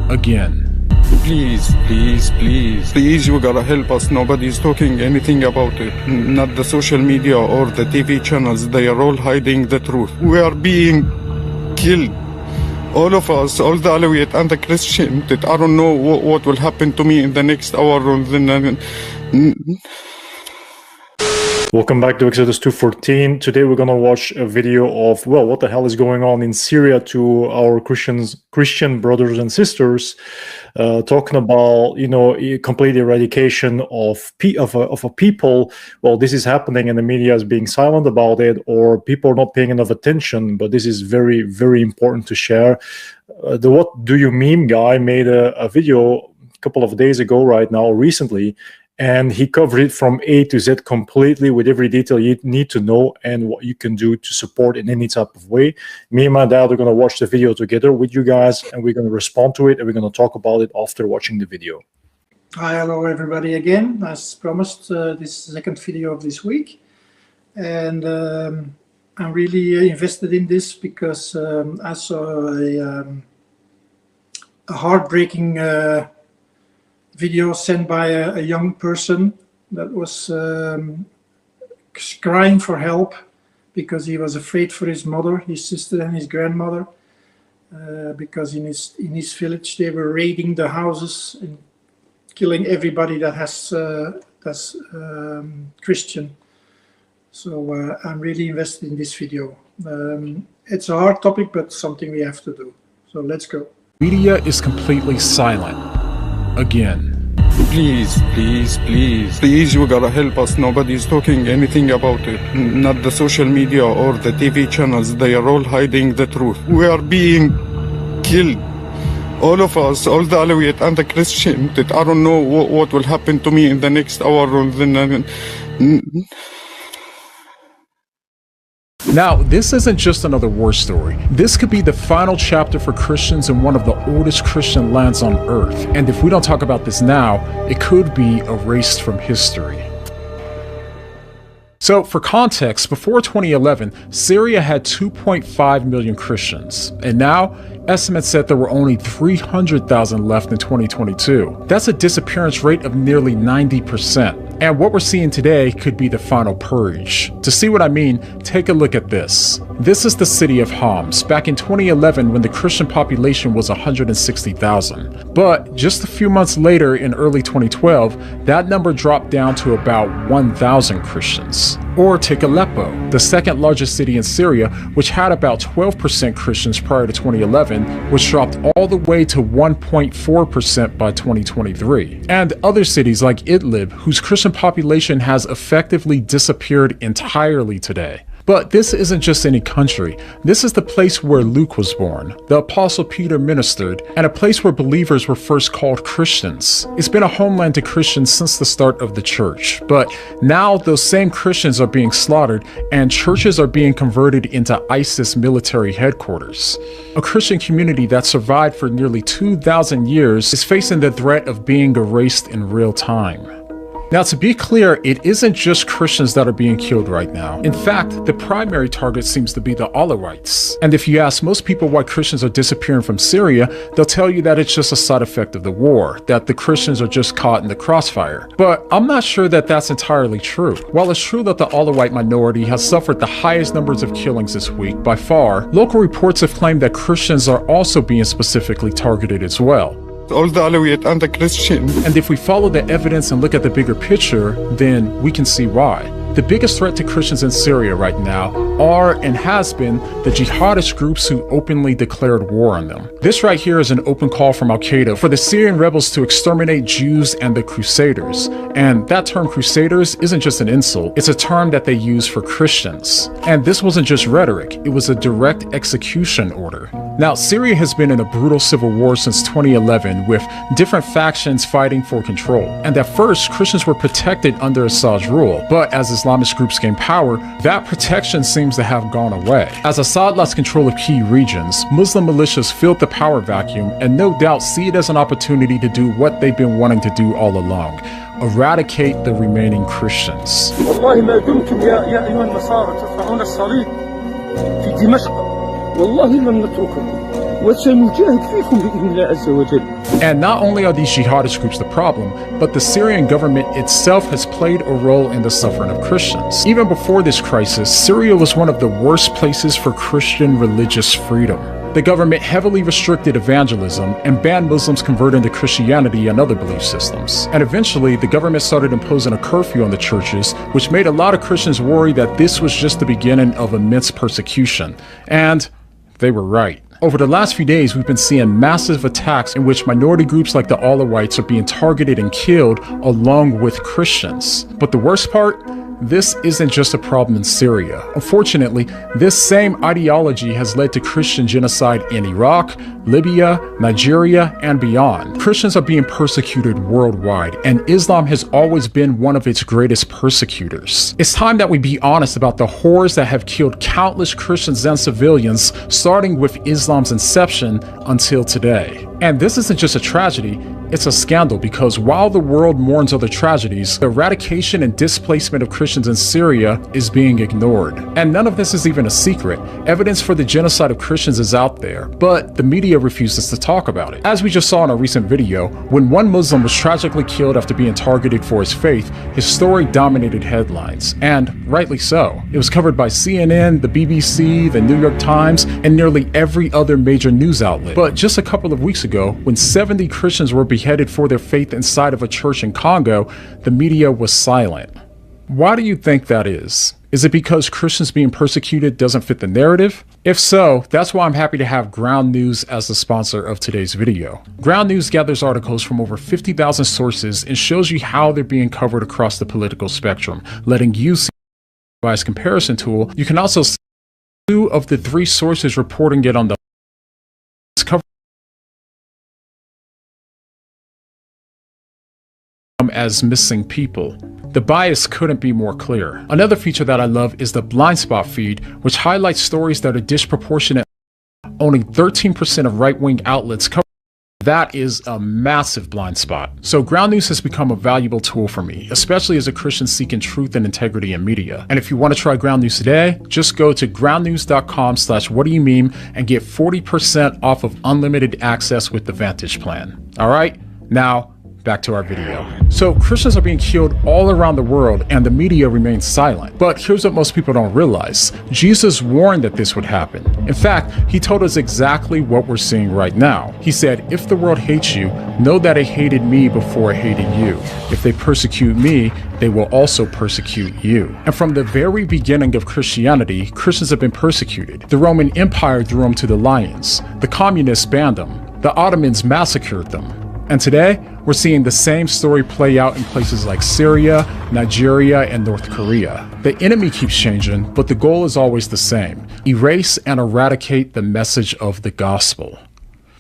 again. Please, please, please, please, you gotta help us. Nobody's talking anything about it. Not the social media or the TV channels. They are all hiding the truth. We are being killed. All of us, all the Alawite and the Christian, that I don't know what will happen to me in the next hour or then. Welcome back to Exodus 2:14. Today we're gonna watch a video of, well, what the hell is going on in Syria to our Christian brothers and sisters, talking about, you know, complete eradication of a people. Well, this is happening and the media is being silent about it, or people are not paying enough attention, but this is very, very important to share. The What Do You Meme guy made a video a couple of days ago recently, and he covered it from A to Z completely with every detail you need to know and what you can do to support in any type of way. Me and my dad are going to watch the video together with you guys, and we're going to respond to it, and we're going to talk about it after watching the video. Hi, hello everybody again. As promised, this is the second video of this week. And I'm really invested in this because I saw a heartbreaking video sent by a young person that was crying for help because he was afraid for his mother, his sister and his grandmother, because in his village they were raiding the houses and killing everybody that's Christian. So I'm really invested in this video. It's a hard topic, but something we have to do. So let's go. Media is completely silent again. Please, please, please, please, you gotta help us. Nobody's talking anything about it. Not the social media or the TV channels. They are all hiding the truth. We are being killed. All of us, all the Alawite and the Christian, that I don't know what will happen to me in the next hour or then. Now, this isn't just another war story. This could be the final chapter for Christians in one of the oldest Christian lands on earth. And if we don't talk about this now, it could be erased from history. So, for context, before 2011, Syria had 2.5 million Christians. And now, estimates said there were only 300,000 left in 2022. That's a disappearance rate of nearly 90%. And what we're seeing today could be the final purge. To see what I mean, take a look at this. This is the city of Homs, back in 2011 when the Christian population was 160,000. But just a few months later, in early 2012, that number dropped down to about 1,000 Christians. Or take Aleppo, the second largest city in Syria, which had about 12% Christians prior to 2011, which dropped all the way to 1.4% by 2023. And other cities like Idlib, whose Christian population has effectively disappeared entirely today. But this isn't just any country. This is the place where Luke was born, the Apostle Peter ministered, and a place where believers were first called Christians. It's been a homeland to Christians since the start of the church. But now those same Christians are being slaughtered, and churches are being converted into ISIS military headquarters. A Christian community that survived for nearly 2,000 years is facing the threat of being erased in real time. Now, to be clear, it isn't just Christians that are being killed right now. In fact, the primary target seems to be the Alawites. And if you ask most people why Christians are disappearing from Syria, they'll tell you that it's just a side effect of the war, that the Christians are just caught in the crossfire. But I'm not sure that that's entirely true. While it's true that the Alawite minority has suffered the highest numbers of killings this week by far, local reports have claimed that Christians are also being specifically targeted as well. All the Alawite and the Christian. And if we follow the evidence and look at the bigger picture, then we can see why. The biggest threat to Christians in Syria right now are and has been the jihadist groups who openly declared war on them. This right here is an open call from Al-Qaeda for the Syrian rebels to exterminate Jews and the Crusaders. And that term Crusaders isn't just an insult, it's a term that they use for Christians. And this wasn't just rhetoric, it was a direct execution order. Now, Syria has been in a brutal civil war since 2011 with different factions fighting for control. And at first, Christians were protected under Assad's rule, but as Islamist groups gained power, that protection seems to have gone away. As Assad lost control of key regions, Muslim militias filled the power vacuum and no doubt see it as an opportunity to do what they've been wanting to do all along: eradicate the remaining Christians. والله ما دمتم يا أيها النصارى ترفعون الصليب في دمشق والله لن نترككم وسنجاهد فيكم بإذن الله عز وجل. And not only are these jihadist groups the problem, but the Syrian government itself has played a role in the suffering of Christians. Even before this crisis, Syria was one of the worst places for Christian religious freedom. The government heavily restricted evangelism and banned Muslims converting to Christianity and other belief systems. And eventually, the government started imposing a curfew on the churches, which made a lot of Christians worry that this was just the beginning of immense persecution. And they were right. Over the last few days, we've been seeing massive attacks in which minority groups like the Alawites are being targeted and killed along with Christians. But the worst part? This isn't just a problem in Syria. Unfortunately, this same ideology has led to Christian genocide in Iraq, Libya, Nigeria, and beyond. Christians are being persecuted worldwide, and Islam has always been one of its greatest persecutors. It's time that we be honest about the horrors that have killed countless Christians and civilians, starting with Islam's inception until today. And this isn't just a tragedy, it's a scandal, because while the world mourns other tragedies, the eradication and displacement of Christians in Syria is being ignored. And none of this is even a secret. Evidence for the genocide of Christians is out there, but the media refuses to talk about it. As we just saw in a recent video, when one Muslim was tragically killed after being targeted for his faith, his story dominated headlines, and rightly so. It was covered by CNN, the BBC, the New York Times, and nearly every other major news outlet. But just a couple of weeks ago, when 70 Christians were beheaded for their faith inside of a church in Congo, the media was silent. Why do you think that is? Is it because Christians being persecuted doesn't fit the narrative? If so, that's why I'm happy to have Ground News as the sponsor of today's video. Ground News gathers articles from over 50,000 sources and shows you how they're being covered across the political spectrum, letting you see a bias comparison tool. You can also see 2 of the 3 sources reporting it on the cover as missing people. The bias couldn't be more clear. Another feature that I love is the blind spot feed, which highlights stories that are disproportionate. Only 13% of right-wing outlets cover. That is a massive blind spot. So Ground News has become a valuable tool for me, especially as a Christian seeking truth and integrity in media. And if you want to try Ground News today, just go to groundnews.com/whatdoyoumeme and get 40% off of unlimited access with the Vantage plan. All right, now back to our video. So Christians are being killed all around the world and the media remains silent. But here's what most people don't realize. Jesus warned that this would happen. In fact, he told us exactly what we're seeing right now. He said, if the world hates you, know that it hated me before it hated you. If they persecute me, they will also persecute you. And from the very beginning of Christianity, Christians have been persecuted. The Roman Empire threw them to the lions. The communists banned them. The Ottomans massacred them. And today, we're seeing the same story play out in places like Syria, Nigeria, and North Korea. The enemy keeps changing, but the goal is always the same: erase and eradicate the message of the gospel.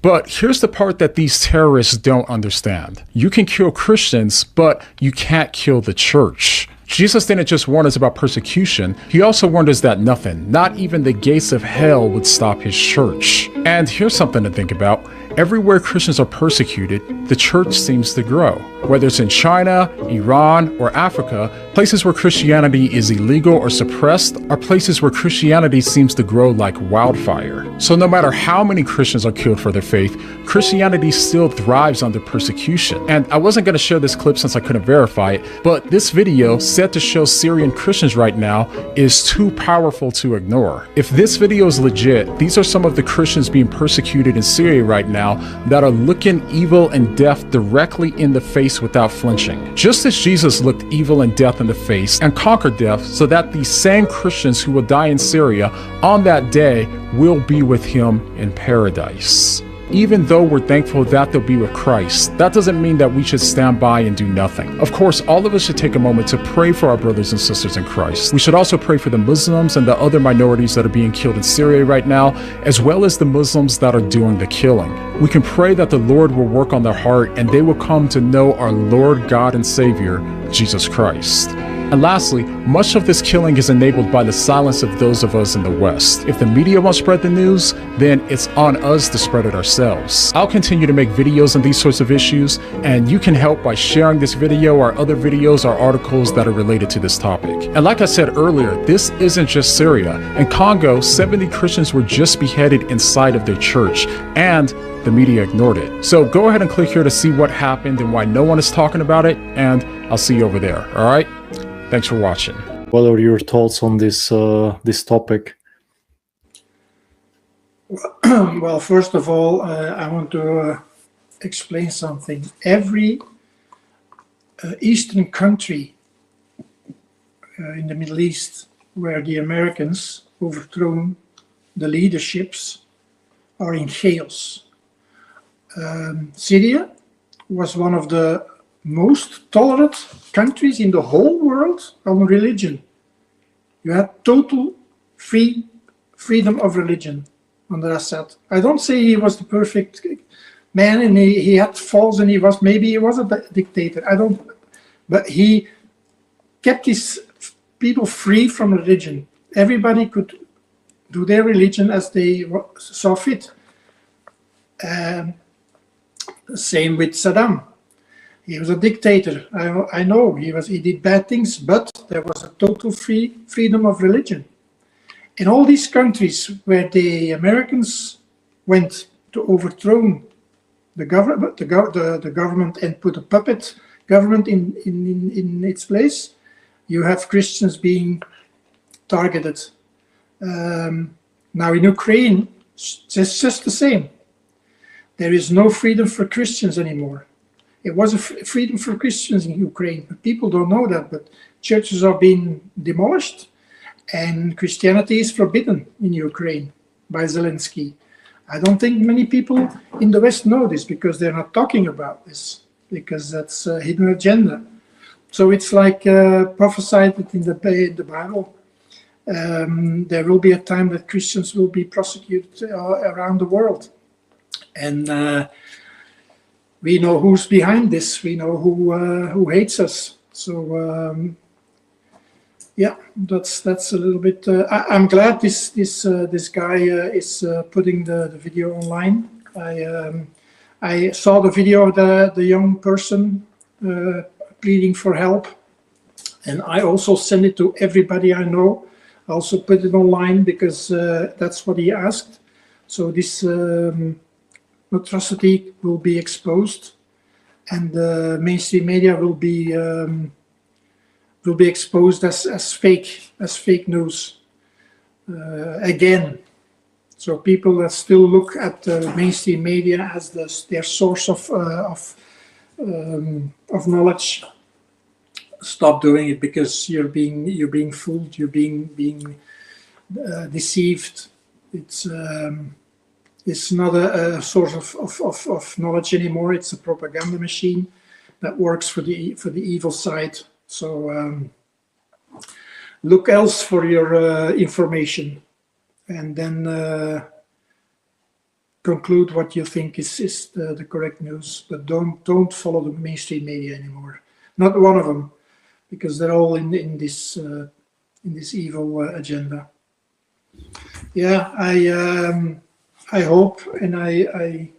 But here's the part that these terrorists don't understand. You can kill Christians, but you can't kill the church. Jesus didn't just warn us about persecution, he also warned us that nothing, not even the gates of hell, would stop his church. And here's something to think about. Everywhere Christians are persecuted, the church seems to grow. Whether it's in China, Iran, or Africa, places where Christianity is illegal or suppressed are places where Christianity seems to grow like wildfire. So no matter how many Christians are killed for their faith, Christianity still thrives under persecution. And I wasn't going to share this clip since I couldn't verify it, but this video, set to show Syrian Christians right now, is too powerful to ignore. If this video is legit, these are some of the Christians being persecuted in Syria right now that are looking evil and death directly in the face without flinching. Just as Jesus looked evil and death in the face and conquered death, so that these same Christians who will die in Syria on that day will be with him in paradise. Even though we're thankful that they'll be with Christ, that doesn't mean that we should stand by and do nothing. Of course, all of us should take a moment to pray for our brothers and sisters in Christ. We should also pray for the Muslims and the other minorities that are being killed in Syria right now, as well as the Muslims that are doing the killing. We can pray that the Lord will work on their heart and they will come to know our Lord, God, and Savior, Jesus Christ. And lastly, much of this killing is enabled by the silence of those of us in the West. If the media won't spread the news, then it's on us to spread it ourselves. I'll continue to make videos on these sorts of issues, and you can help by sharing this video or other videos or articles that are related to this topic. And like I said earlier, this isn't just Syria. In Congo, 70 Christians were just beheaded inside of their church, and the media ignored it. So go ahead and click here to see what happened and why no one is talking about it, and I'll see you over there, all right? Thanks for watching. What are your thoughts on this this topic? Well, first of all, I want to explain something. Every Eastern country in the Middle East where the Americans overthrown the leaderships are in chaos. Syria was one of the most tolerant countries in the whole world on religion. You had total freedom of religion under Assad. I don't say he was the perfect man and he had faults and maybe he was a dictator. But he kept his people free from religion. Everybody could do their religion as they saw fit. Same with Saddam. He was a dictator. I know he did bad things, but there was a total freedom of religion. In all these countries where the Americans went to overthrow the government and put a puppet government in its place, you have Christians being targeted. Now in Ukraine, it's just the same. There is no freedom for Christians anymore. It was a freedom for Christians in Ukraine, but people don't know that. But churches are being demolished, and Christianity is forbidden in Ukraine by Zelensky. I don't think many people in the West know this because they're not talking about this, because that's a hidden agenda. So it's like prophesied in the Bible. There will be a time that Christians will be prosecuted around the world. And we know who's behind this. We know who hates us. So yeah, that's a little bit. I'm glad this guy is putting the video online. I saw the video of the young person pleading for help, and I also send it to everybody I know. I also put it online because that's what he asked. So this atrocity will be exposed, and the mainstream media will be exposed as fake news again. So people that still look at the mainstream media as their source of knowledge, stop doing it, because you're being fooled, you're being deceived. It's not a source of knowledge anymore. It's a propaganda machine that works for the evil side. So look else for your information, and then conclude what you think is the correct news. But don't follow the mainstream media anymore. Not one of them, because they're all in this evil agenda. Yeah, I hope, and I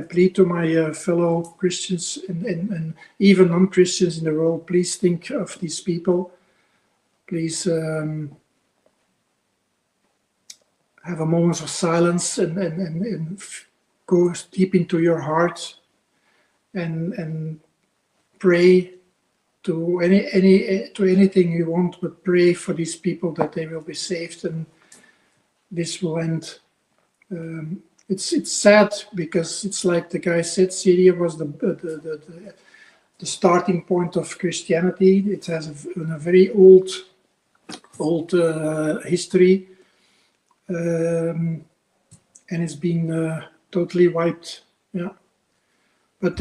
plead to my fellow Christians and even non-Christians in the world, please think of these people. Please have a moment of silence and go deep into your heart and pray to anything you want, but pray for these people that they will be saved and this will end. It's sad, because it's like the guy said, Syria was the starting point of Christianity. It has a very old history, and it's been totally wiped. Yeah, but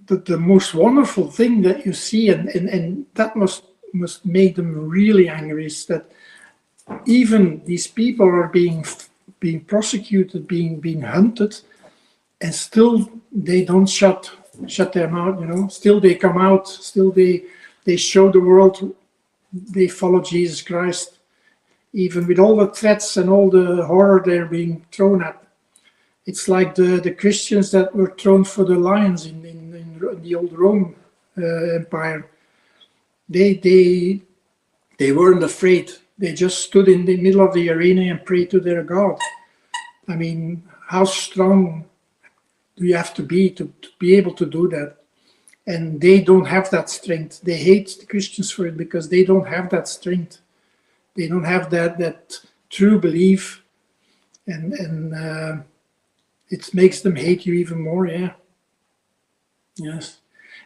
the most wonderful thing that you see, and that must make them really angry, is that even these people are being prosecuted, being hunted, and still they don't shut their mouth. Still they come out. Still they they show the world they follow Jesus Christ, even with all the threats and all the horror they're being thrown at. It's like the Christians that were thrown for the lions in the old Rome Empire. They weren't afraid. They just stood in the middle of the arena and prayed to their God. I mean, how strong do you have to be able to do that? And they don't have that strength. They hate the Christians for it because they don't have that strength. They don't have that true belief, and it makes them hate you even more. Yeah. Yes.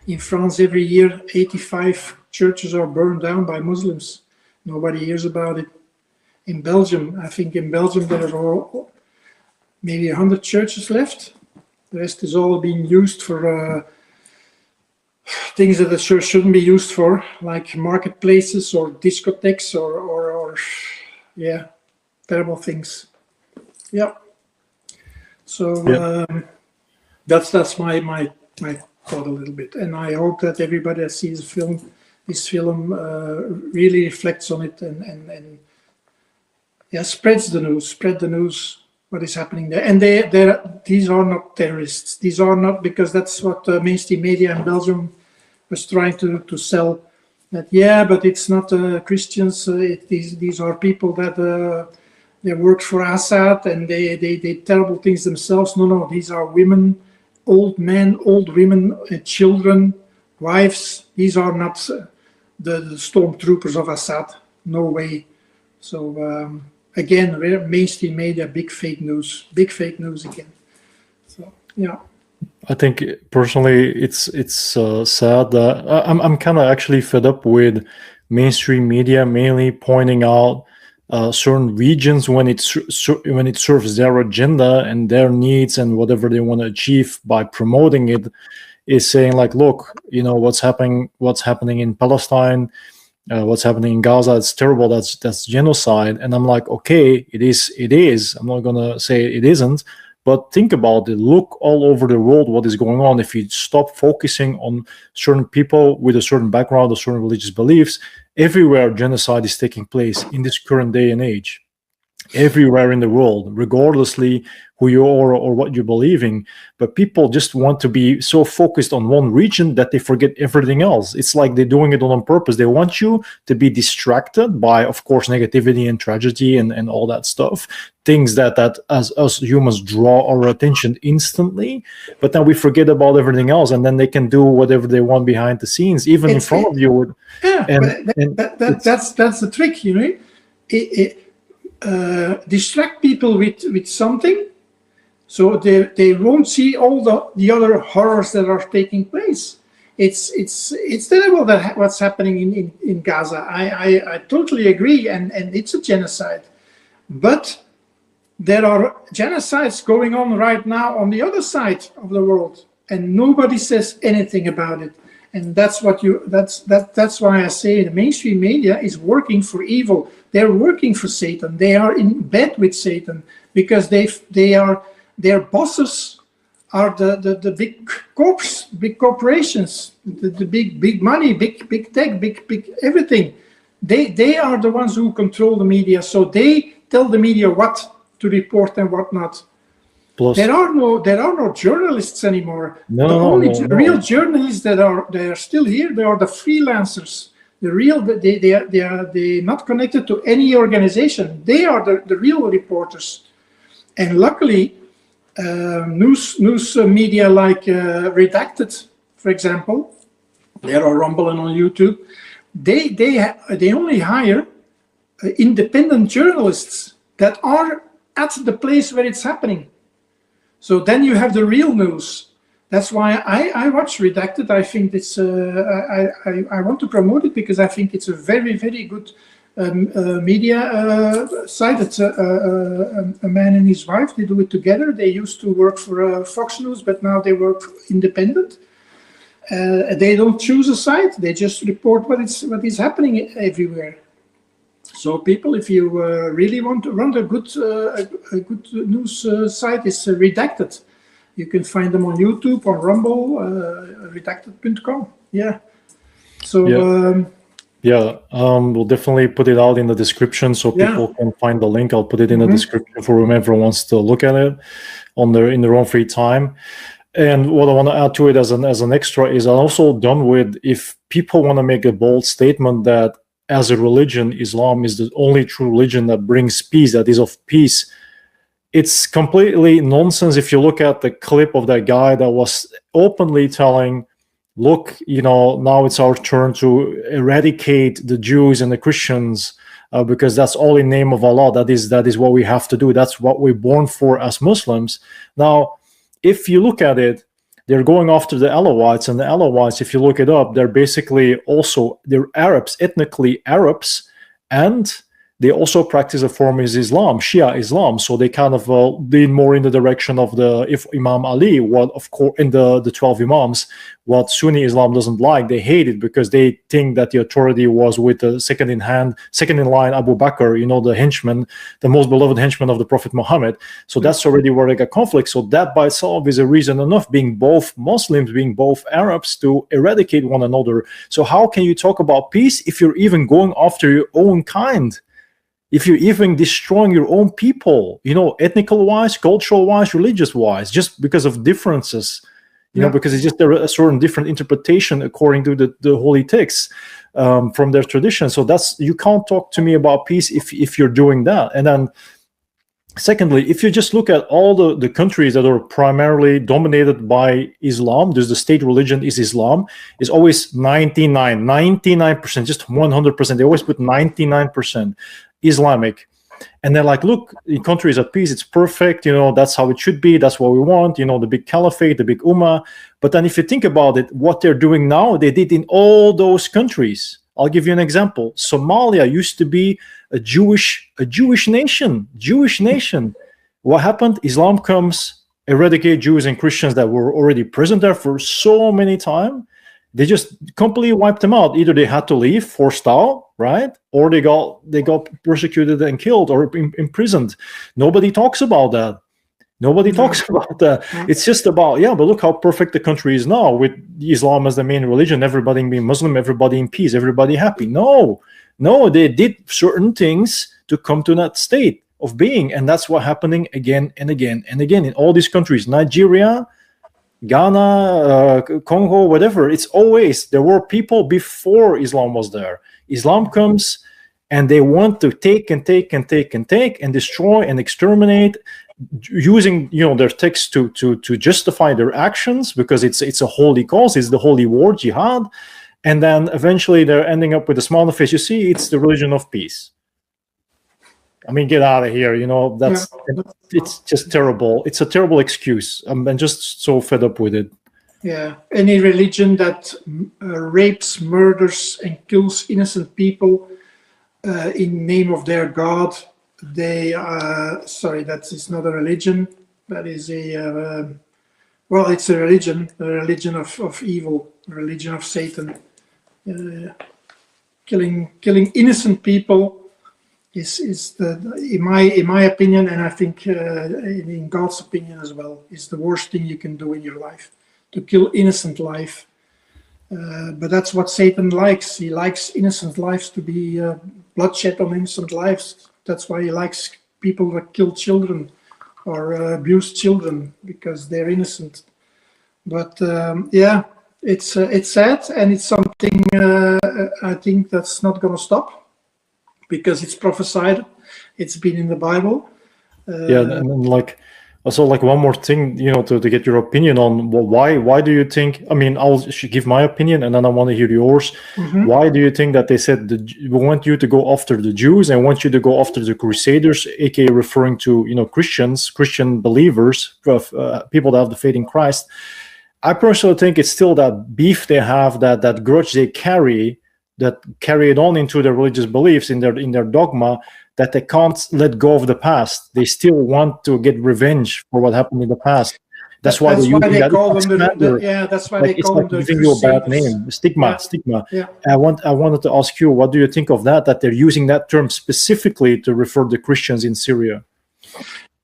In France, every year, 85 churches are burned down by Muslims. Nobody hears about it. In Belgium, I think in Belgium there are maybe 100 churches left. The rest is all being used for things that the church shouldn't be used for, like marketplaces or discotheques or yeah, terrible things. Yeah. So that's my thought a little bit, and I hope that everybody that sees this film really reflects on it and yeah, spread the news. What is happening there? And these are not terrorists. These are not, because that's what mainstream media in Belgium was trying to sell. That but it's not Christians. These are people that they work for Assad and they did terrible things themselves. No, these are women, old men, old women, children, wives. These are not the stormtroopers of Assad. No way. So. Again, mainstream media, big fake news again. So yeah, I think personally, it's sad that I'm kind of actually fed up with mainstream media mainly pointing out certain regions when it serves their agenda and their needs and whatever they want to achieve by promoting it, is saying like, look, what's happening in Palestine. What's happening in Gaza, it's terrible, that's genocide. And I'm like, okay, it is. I'm not gonna say it isn't, but think about it. Look all over the world what is going on. If you stop focusing on certain people with a certain background or certain religious beliefs, everywhere genocide is taking place in this current day and age. Everywhere in the world, regardlessly who you are or what you're believing. But people just want to be so focused on one region that they forget everything else. It's like they're doing it on purpose. They want you to be distracted by, of course, negativity and tragedy and all that stuff. Things that as us humans draw our attention instantly, but then we forget about everything else, and then they can do whatever they want behind the scenes, even in front of you. That's the trick, distract people with something, so they won't see all the other horrors that are taking place. It's terrible that what's happening in Gaza. I totally agree, and it's a genocide. But there are genocides going on right now on the other side of the world, and nobody says anything about it. And that's why I say the mainstream media is working for evil. They're working for Satan. They are in bed with Satan because their bosses are the big corporations, the big money, big tech, big everything. They are the ones who control the media. So they tell the media what to report and what not. Plus, there are no journalists anymore. The only real journalists that are still here, they are the freelancers. They're not connected to any organization. They are the real reporters. And luckily, news media like Redacted, for example, they are Rumble and on YouTube. They only hire independent journalists that are at the place where it's happening. So then you have the real news. That's why I watch Redacted. I think it's I want to promote it because I think it's a very, very good media site. It's a man and his wife. They do it together. They used to work for Fox News, but now they work independent. They don't choose a site. They just report what is happening everywhere. So people, if you really want to run a good news site, it's Redacted. You can find them on YouTube, on Rumble, redacted.com. Yeah. So we'll definitely put it out in the description so people can find the link. I'll put it in the description for whoever wants to look at it in their own free time. And what I want to add to it as an extra is I'm also done with if people want to make a bold statement that as a religion, Islam is the only true religion that brings peace, that is of peace. It's completely nonsense if you look at the clip of that guy that was openly telling, look, now it's our turn to eradicate the Jews and the Christians because that's all in name of Allah. That is what we have to do. That's what we're born for as Muslims. Now, if you look at it, they're going after the Alawites, and the Alawites, if you look it up, they're Arabs, ethnically Arabs, and they also practice a form is Islam, Shia Islam. So they kind of lean more in the direction of if Imam Ali, what of course in the 12 Imams, what Sunni Islam doesn't like, they hate it because they think that the authority was with the second in line Abu Bakr, the henchman, the most beloved henchman of the Prophet Muhammad. So that's already where they got conflict. So that by itself is a reason enough, being both Muslims, being both Arabs, to eradicate one another. So how can you talk about peace if you're even going after your own kind? If you're even destroying your own people, ethnical wise, cultural wise, religious wise, just because of differences, because it's just a certain different interpretation according to the holy texts from their tradition. So you can't talk to me about peace if you're doing that. And then secondly, if you just look at all the countries that are primarily dominated by Islam, there's the state religion is Islam, is always 99%, just 100%. They always put 99%. Islamic, and they're like, look, in countries at peace, it's perfect, that's how it should be, that's what we want, the big caliphate, the big ummah. But then if you think about it, what they're doing now, they did in all those countries. I'll give you an example. Somalia used to be a Jewish nation. What happened? Islam comes, eradicate Jews and Christians that were already present there for so many time. They just completely wiped them out. Either they had to leave, forced out, right? Or they got persecuted and killed or imprisoned. Nobody talks about that. It's just about, but look how perfect the country is now with Islam as the main religion, everybody being Muslim, everybody in peace, everybody happy. No, they did certain things to come to that state of being. And that's what's happening again and again and again in all these countries. Nigeria, Ghana, Congo, whatever. It's always, there were people before Islam was there. Islam comes and they want to take and destroy and exterminate, using their text to justify their actions, because it's a holy cause, it's the holy war, jihad, and then eventually they're ending up with a smile on the face. You see, it's the religion of peace. I mean, get out of here, it's just terrible. It's a terrible excuse. I'm just so fed up with it. Yeah, any religion that rapes, murders, and kills innocent people in name of their God, that is not a religion. That is it's a religion of evil, a religion of Satan. Killing innocent people is in my opinion, and I think in God's opinion as well, is the worst thing you can do in your life, to kill innocent life. But that's what Satan likes. He likes innocent lives to be bloodshed on innocent lives. That's why he likes people that kill children or abuse children, because they're innocent. But it's sad, and it's something I think that's not going to stop, because it's prophesied, it's been in the Bible. And also one more thing, to get your opinion on why do you think, I'll give my opinion and then I want to hear yours. Mm-hmm. Why do you think that they said we want you to go after the Jews and want you to go after the Crusaders, aka referring to Christian believers, people that have the faith in Christ? I personally think it's still that beef they have, that grudge they carry, that carry it on into their religious beliefs, in their dogma, that they can't let go of the past. They still want to get revenge for what happened in the past. That's why they call them that's why they call them the giving you a bad name, stigma. Yeah. I wanted to ask you, what do you think of that they're using that term specifically to refer to Christians in Syria?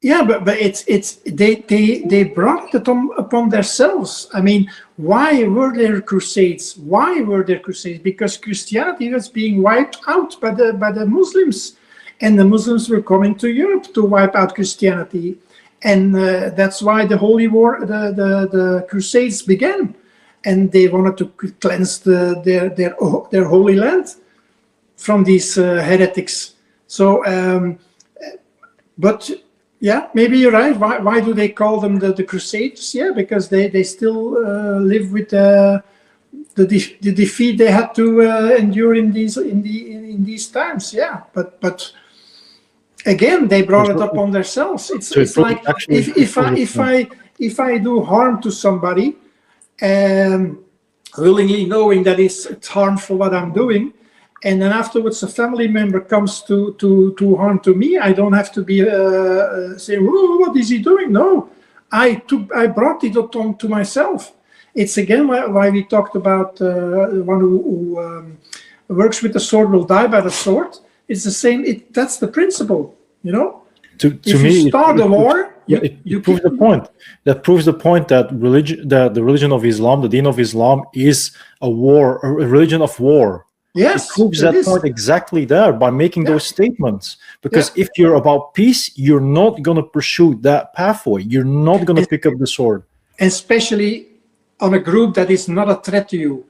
Yeah, but they brought it upon themselves. I mean, why were there crusades? Why were there crusades? Because Christianity was being wiped out by the Muslims, and the Muslims were coming to Europe to wipe out Christianity, and that's why the Holy War, the crusades began, and they wanted to cleanse their holy land from these heretics. So, but. Yeah, maybe you're right. Why do they call them the Crusades? Yeah, because they still live with the defeat they had to endure in these times. Yeah, but again, they brought it upon themselves. It's like if I do harm to somebody, willingly knowing that it's harmful what I'm doing, and then afterwards a family member comes to harm to me, I don't have to be saying, "Oh, what is he doing?" No, I brought it upon to myself. It's again why we talked about one who works with the sword will die by the sword. It's the same. That's the principle, you know. To me, you start a war, it proves the point. That proves the point that the religion of Islam, the Deen of Islam, is a religion of war. Yes, it proves that point exactly there by making those statements. Because if you're about peace, you're not going to pursue that pathway. You're not going to pick up the sword. Especially on a group that is not a threat to you.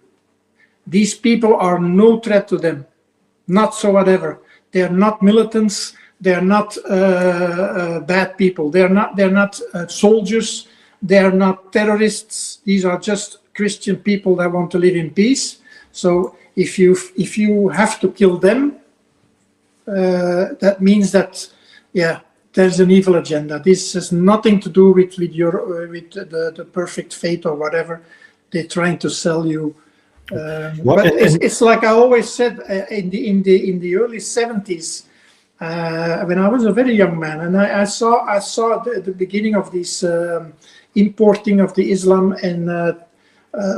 These people are no threat to them, not so whatever. They are not militants. They are not bad people. They are not soldiers. They are not terrorists. These are just Christian people that want to live in peace. So if you have to kill them, that means that there's an evil agenda. This has nothing to do with the perfect faith or whatever they're trying to sell you. But it's like I always said in the early 70s, when I was a very young man, and I saw the beginning of this importing of the Islam, and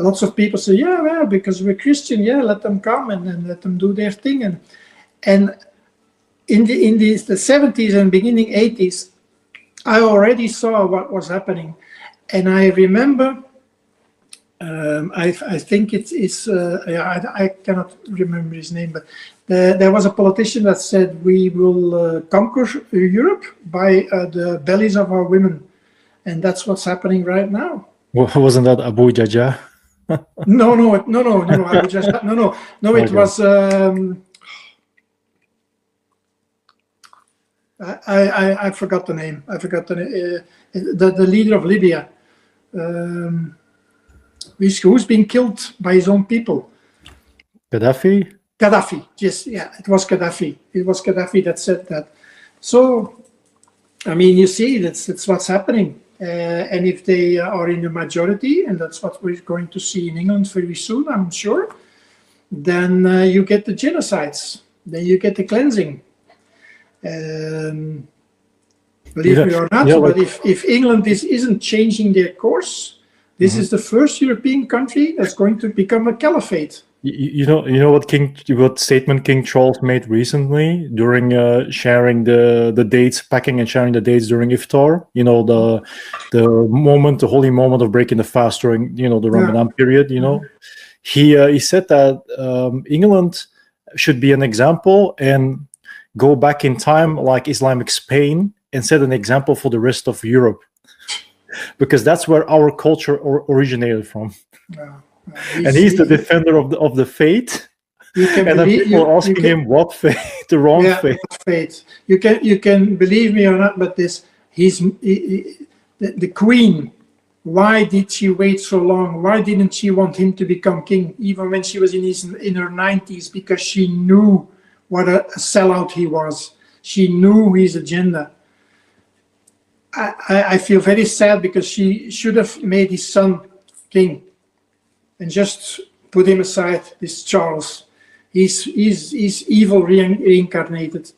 lots of people say, yeah, well, because we're Christian, let them come and let them do their thing. And in the 70s and beginning 80s, I already saw what was happening. And I remember, I think I cannot remember his name, but there was a politician that said, we will conquer Europe by the bellies of our women. And that's what's happening right now. Wasn't that Abu Jaja? No. Abu Jaja, no. It was. I forgot the name. I forgot the leader of Libya, who's been killed by his own people. Gaddafi. Yes, it was Gaddafi. It was Gaddafi that said that. So, I mean, you see, that's what's happening. And if they are in the majority, and that's what we're going to see in England very soon, I'm sure, then you get the genocides. Then you get the cleansing. Believe me or not, but if England isn't changing their course, this is the first European country that's going to become a caliphate. You know what statement King Charles made recently during sharing the dates, packing and sharing the dates during Iftar. You know, the holy moment of breaking the fast during the Ramadan period. You know, he said that England should be an example and go back in time like Islamic Spain and set an example for the rest of Europe, because that's where our culture originated from. And he's the defender of the faith, and then people are asking him what faith, the wrong faith. You can believe me or not, but the Queen. Why did she wait so long? Why didn't she want him to become king, even when she was in her 90s? Because she knew what a sellout he was. She knew his agenda. I feel very sad because she should have made his son king. And just put him aside, this Charles. He's evil reincarnated.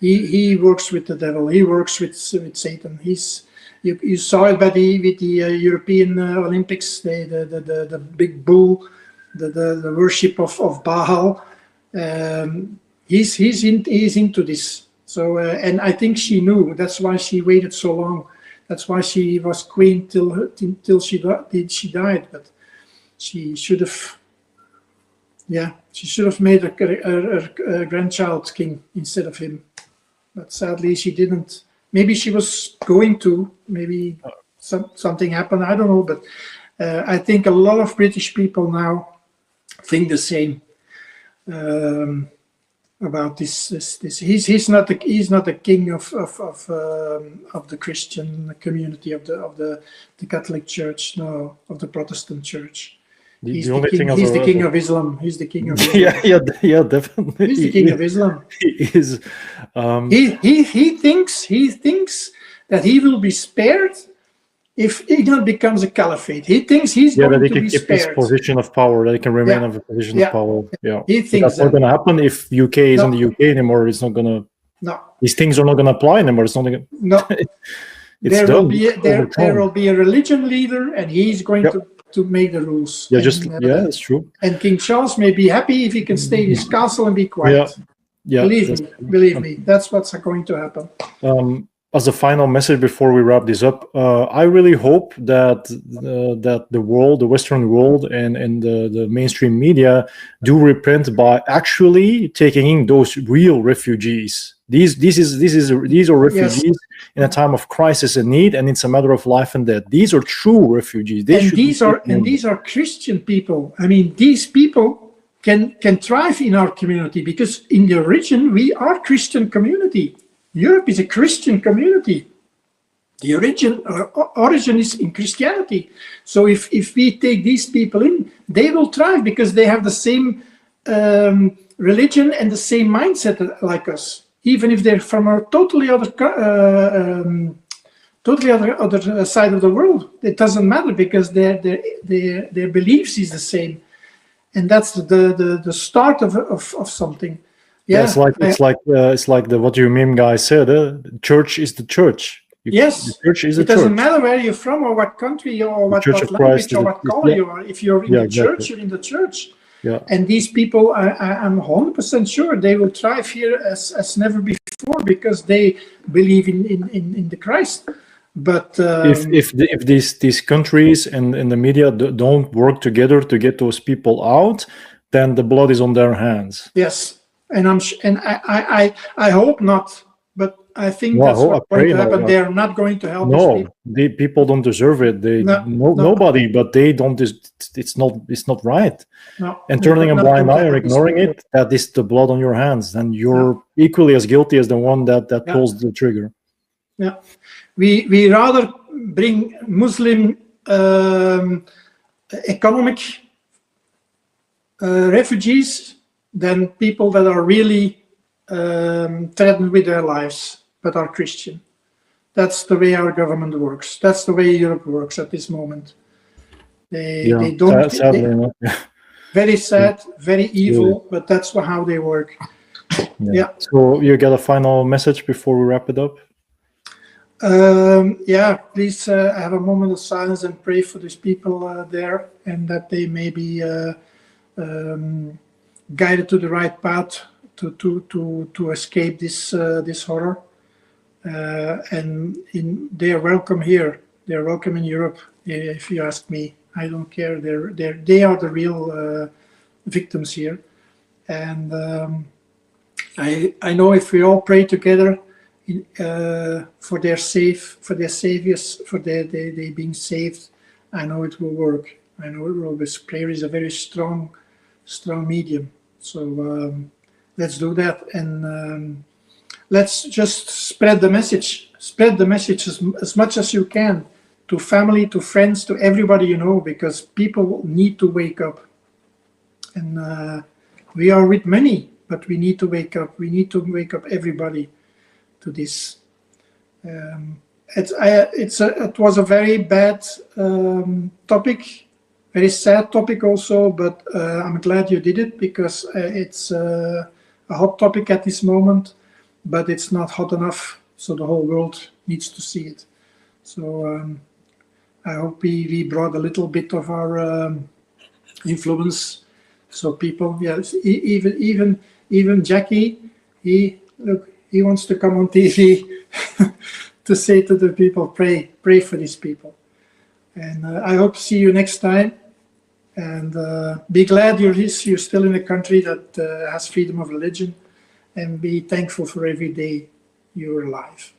He works with the devil. He works with Satan. You saw it with the European Olympics, the big bull, the worship of Baal. He's into this. So, and I think she knew. That's why she waited so long. That's why she was queen till she died. But she should have, she should have made her grandchild king instead of him. But sadly, she didn't. Maybe she was going to. Maybe something happened. I don't know. But I think a lot of British people now think the same. About this. He's not the king of the Christian community of the Catholic Church, no, of the Protestant Church. He's the king of Islam. He's the king of Islam. yeah, definitely. He's the king of Islam. He is. He thinks that he will be spared if England becomes a caliphate. He thinks he's going that he to can be keep spared. his position of power, that he can remain in a position of power. Yeah, he thinks that's not going to happen if UK isn't the UK anymore. It's not going to. No, these things are not going to apply anymore. It's not going to. No, there will be a religion leader, and he's going to make the rules. Yeah, that's true. And King Charles may be happy if he can stay in his castle and be quiet. Yeah, believe me, that's what's going to happen. As a final message before we wrap this up, I really hope that the world, the Western world, and the mainstream media do repent by actually taking in those real refugees. These are refugees in a time of crisis and need, and it's a matter of life and death. These are true refugees. These are Christian people. I mean, these people can thrive in our community because in the origin we are Christian community. Europe is a Christian community. The origin is in Christianity. So if we take these people in, they will thrive because they have the same religion and the same mindset like us. Even if they're from a totally other side of the world, it doesn't matter because their beliefs is the same, and that's the start of something. Yeah, it's like the what you meme guy said. Church is the church. Yes, the church is it doesn't matter where you're from or what country or what language or what color you are. If you're in the church, you're in the church. Yeah. And these people, I'm 100% sure they will thrive here as never before because they believe in the Christ. But if these countries and the media don't work together to get those people out, then the blood is on their hands. Yes, and I hope not. But I think that's what's going to happen. They are not going to help. No, the people don't deserve it. Nobody, but they don't. It's not right. No, and turning a blind eye or ignoring it, that is the blood on your hands, and you're equally as guilty as the one that pulls the trigger. Yeah, we rather bring Muslim economic refugees than people that are really threatened with their lives but are Christian. That's the way our government works. That's the way Europe works at this moment. They don't. Sadly, very sad, very evil, but that's how they work. Yeah. So you got a final message before we wrap it up? Please have a moment of silence and pray for these people there, and that they may be guided to the right path to escape this horror. And they are welcome here. They are welcome in Europe. If you ask me, I don't care. They are the real victims here, and I know if we all pray together for their saviors, for they being saved, I know it will work. I know it will. This prayer is a very strong medium. So let's do that, and let's just spread the message. Spread the message as much as you can to family, to friends, to everybody you know, because people need to wake up. And we are with many, but we need to wake up. We need to wake up everybody to this. It was a very bad topic, very sad topic also, but I'm glad you did it because it's a hot topic at this moment, but it's not hot enough, so the whole world needs to see it. So I hope we brought a little bit of our influence, so people, yes, even Jackie, He wants to come on TV to say to the people, pray for these people. And I hope to see you next time. And be glad you're still in a country that has freedom of religion. And be thankful for every day you're alive.